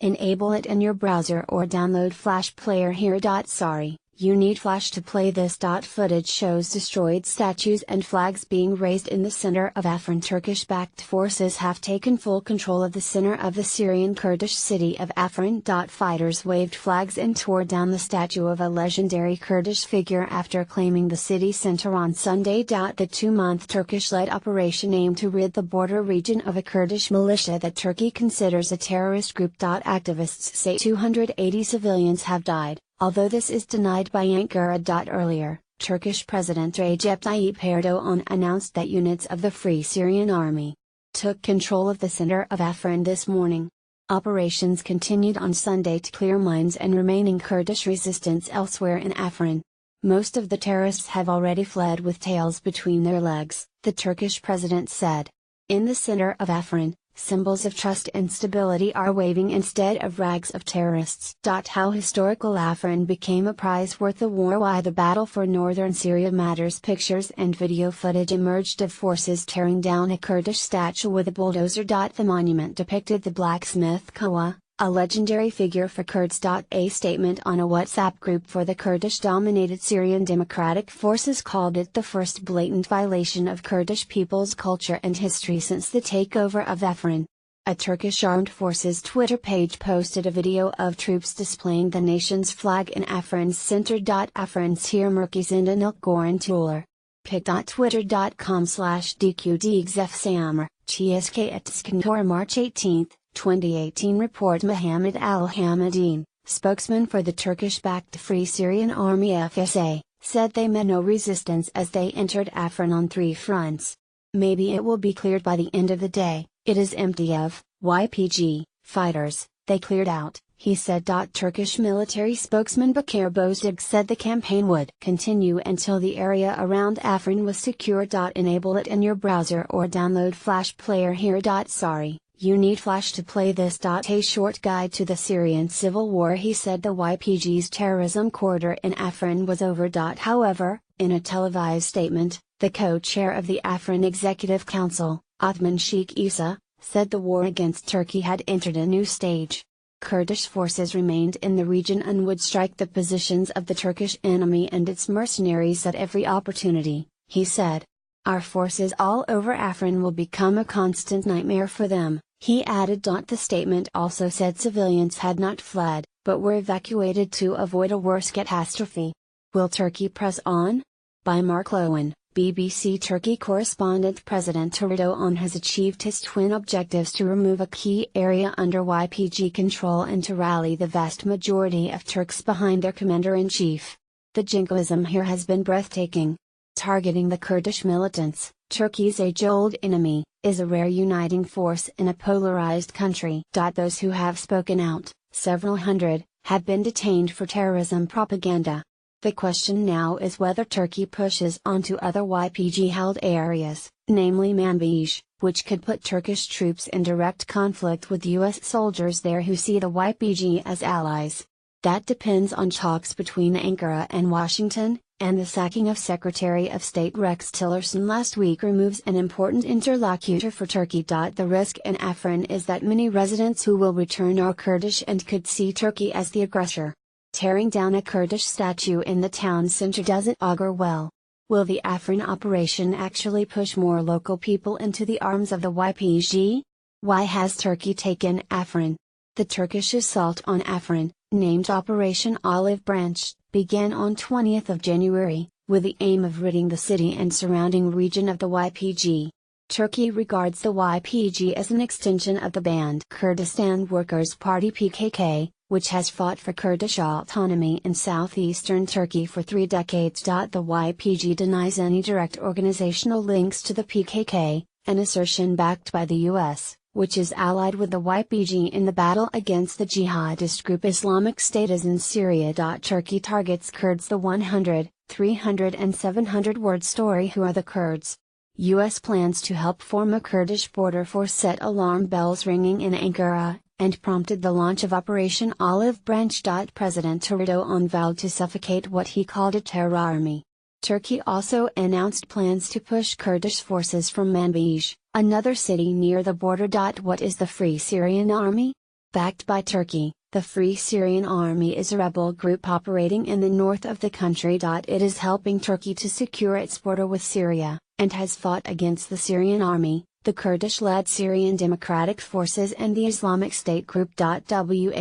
Enable it in your browser or download Flash Player here. Sorry, you need Flash to play this. Footage shows destroyed statues and flags being raised in the center of Afrin. Turkish-backed forces have taken full control of the center of the Syrian Kurdish city of Afrin. Fighters waved flags and tore down the statue of a legendary Kurdish figure after claiming the city center on Sunday. The 2-month Turkish-led operation aimed to rid the border region of a Kurdish militia that Turkey considers a terrorist group. Activists say 280 civilians have died, although this is denied by Ankara. Earlier, Turkish President Recep Tayyip Erdogan announced that units of the Free Syrian Army took control of the center of Afrin this morning. Operations continued on Sunday to clear mines and remaining Kurdish resistance elsewhere in Afrin. Most of the terrorists have already fled with tails between their legs, the Turkish president said. In the center of Afrin, symbols of trust and stability are waving instead of rags of terrorists. How historical Afrin became a prize worth the war. Why the battle for northern Syria matters. Pictures and video footage emerged of forces tearing down a Kurdish statue with a bulldozer. The monument depicted the blacksmith Kawa, a legendary figure for Kurds. A statement on a WhatsApp group for the Kurdish-dominated Syrian Democratic Forces called it the first blatant violation of Kurdish people's culture and history since the takeover of Afrin. A Turkish armed forces Twitter page posted a video of troops displaying the nation's flag in Afrin's center. Afrin's here Merkezinde Nilgoran Tuller. pic.twitter.com/dqdxfsamr, tsk at Skantor March 18, 2018 report. Mohammed al-Hamadine, spokesman for the Turkish-backed Free Syrian Army FSA, said they met no resistance as they entered Afrin on 3 fronts. Maybe it will be cleared by the end of the day. It is empty of YPG fighters, they cleared out, he said. Turkish military spokesman Bakir Bozdag said the campaign would continue until the area around Afrin was secure. Enable it in your browser or download Flash Player here. Sorry, you need Flash to play this. A short guide to the Syrian civil war. He said the YPG's terrorism quarter in Afrin was over. However, in a televised statement, the co-chair of the Afrin Executive Council, Othman Sheikh Issa, said the war against Turkey had entered a new stage. Kurdish forces remained in the region and would strike the positions of the Turkish enemy and its mercenaries at every opportunity, he said. Our forces all over Afrin will become a constant nightmare for them, he added. The statement also said civilians had not fled, but were evacuated to avoid a worse catastrophe. Will Turkey press on? By Mark Lowen, BBC Turkey correspondent. President Erdogan has achieved his twin objectives to remove a key area under YPG control and to rally the vast majority of Turks behind their commander-in-chief. The jingoism here has been breathtaking. Targeting the Kurdish militants, Turkey's age-old enemy, is a rare uniting force in a polarized country. Those who have spoken out, several hundred, have been detained for terrorism propaganda. The question now is whether Turkey pushes onto other YPG-held areas, namely Manbij, which could put Turkish troops in direct conflict with US soldiers there who see the YPG as allies. That depends on talks between Ankara and Washington, and the sacking of Secretary of State Rex Tillerson last week removes an important interlocutor for Turkey. The risk in Afrin is that many residents who will return are Kurdish and could see Turkey as the aggressor. Tearing down a Kurdish statue in the town center doesn't augur well. Will the Afrin operation actually push more local people into the arms of the YPG? Why has Turkey taken Afrin? The Turkish assault on Afrin, named Operation Olive Branch, began on 20th of January, with the aim of ridding the city and surrounding region of the YPG. Turkey regards the YPG as an extension of the banned Kurdistan Workers' Party PKK, which has fought for Kurdish autonomy in southeastern Turkey for 3 decades. The YPG denies any direct organizational links to the PKK, an assertion backed by the US, which is allied with the YPG in the battle against the jihadist group Islamic State in Syria. Turkey targets Kurds. The 100, 300 and 700 word story. Who are the Kurds? US plans to help form a Kurdish border force set alarm bells ringing in Ankara, and prompted the launch of Operation Olive Branch. President Erdogan vowed to suffocate what he called a terror army. Turkey also announced plans to push Kurdish forces from Manbij, another city near the border. What is the Free Syrian Army? Backed by Turkey, the Free Syrian Army is a rebel group operating in the north of the country. It is helping Turkey to secure its border with Syria, and has fought against the Syrian army, the Kurdish-led Syrian Democratic Forces and the Islamic State group. Wh